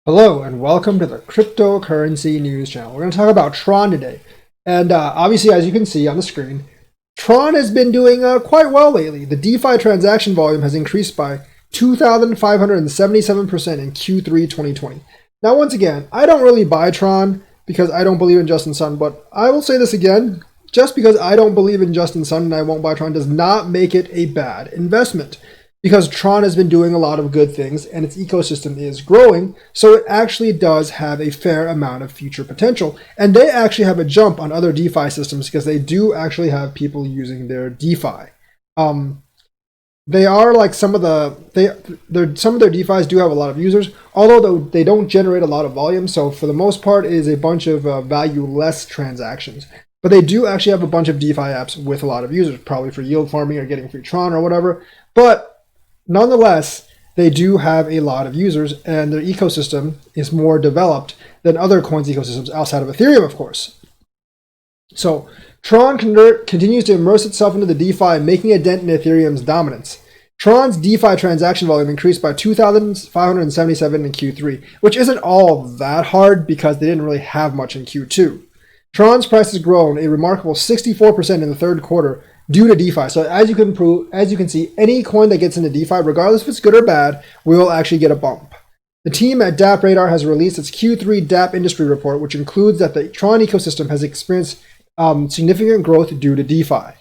Hello and welcome to the Cryptocurrency News Channel. We're going to talk about TRON today. And obviously, as you can see on the screen, TRON has been doing quite well lately. The DeFi transaction volume has increased by 2,577% in Q3 2020. Now, once again, I don't really buy TRON because I don't believe in Justin Sun, but I will say this again. Just because I don't believe in Justin Sun and I won't buy TRON does not make it a bad investment. Because TRON has been doing a lot of good things and its ecosystem is growing, so it actually does have a fair amount of future potential. And they actually have a jump on other DeFi systems because they do actually have people using their DeFi. They are like some of their DeFis do have a lot of users, although they don't generate a lot of volume. So for the most part, it is a bunch of value-less transactions. But they do actually have a bunch of DeFi apps with a lot of users, probably for yield farming or getting free TRON or whatever. But nonetheless, they do have a lot of users, and their ecosystem is more developed than other coins ecosystems outside of Ethereum, of course. So TRON continues to immerse itself into the DeFi, making a dent in Ethereum's dominance. TRON's DeFi transaction volume increased by 2,577 in Q3, which isn't all that hard because they didn't really have much in Q2. TRON's price has grown a remarkable 64% in the third quarter, due to DeFi. So as you can see, any coin that gets into DeFi, regardless if it's good or bad, will actually get a bump. The team at DApp Radar has released its Q3 DApp industry report, which includes that the TRON ecosystem has experienced significant growth due to DeFi.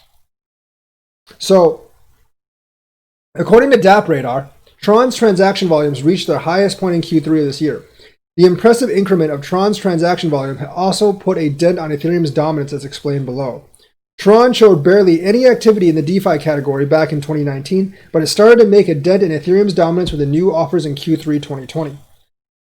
So, according to DApp Radar, TRON's transaction volumes reached their highest point in Q3 of this year. The impressive increment of TRON's transaction volume also put a dent on Ethereum's dominance, as explained below. TRON showed barely any activity in the DeFi category back in 2019, but it started to make a dent in Ethereum's dominance with the new offers in Q3 2020.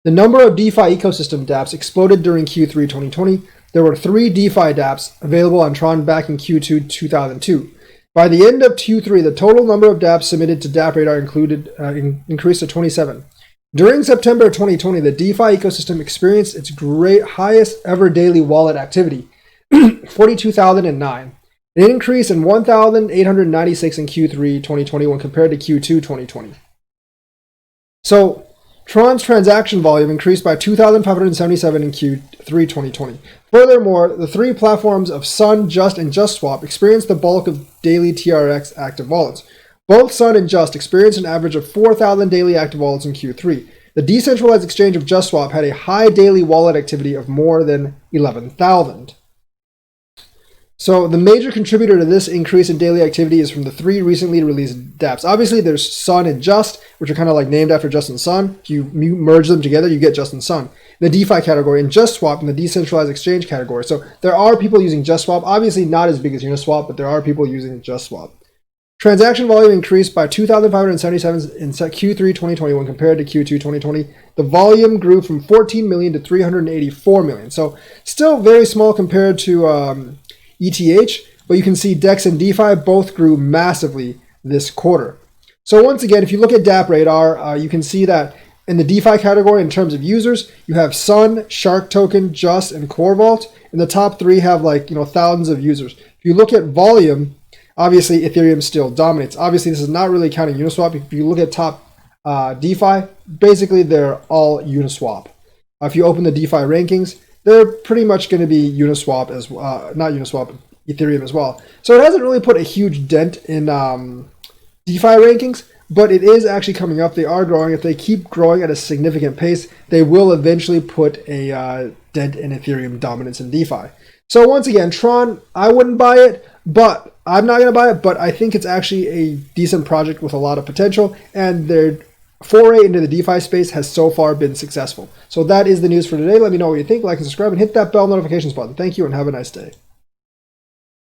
The number of DeFi ecosystem dApps exploded during Q3 2020. There were 3 DeFi dApps available on TRON back in Q2 2002. By the end of Q3, the total number of dApps submitted to DApp Radar increased to 27. During September 2020, the DeFi ecosystem experienced its highest ever daily wallet activity, 42,009. An increase in 1,896 in Q3 2020 when compared to Q2 2020. So, TRON's transaction volume increased by 2,577 in Q3 2020. Furthermore, the 3 platforms of Sun, Just, and JustSwap experienced the bulk of daily TRX active wallets. Both Sun and Just experienced an average of 4,000 daily active wallets in Q3. The decentralized exchange of JustSwap had a high daily wallet activity of more than 11,000. So the major contributor to this increase in daily activity is from the 3 recently released dApps. Obviously, there's Sun and Just, which are kind of like named after Justin Sun. If you merge them together, you get Justin Sun. The DeFi category, and JustSwap in the decentralized exchange category. So there are people using JustSwap. Obviously, not as big as Uniswap, but there are people using JustSwap. Transaction volume increased by 2,577 in Q3 2020 when compared to Q2 2020. The volume grew from 14 million to 384 million. So still very small compared to ETH, but you can see DEX and DeFi both grew massively this quarter. So once again, if you look at DApp Radar, you can see that in the DeFi category, in terms of users, you have Sun, Shark Token, Just, and Core Vault. And the top 3 have thousands of users. If you look at volume, obviously Ethereum still dominates. Obviously, this is not really counting Uniswap. If you look at top DeFi, basically they're all Uniswap. If you open the DeFi rankings, they're pretty much going to be Uniswap as well, not Uniswap, Ethereum as well. So it hasn't really put a huge dent in DeFi rankings, but it is actually coming up. They are growing. If they keep growing at a significant pace, they will eventually put a dent in Ethereum dominance in DeFi. So once again, TRON, I wouldn't buy it, but I'm not going to buy it, but I think it's actually a decent project with a lot of potential, and their foray into the DeFi space has so far been successful. So that is the news for today. Let me know what you think, like and subscribe, and hit that bell notifications button. Thank you, and have a nice day.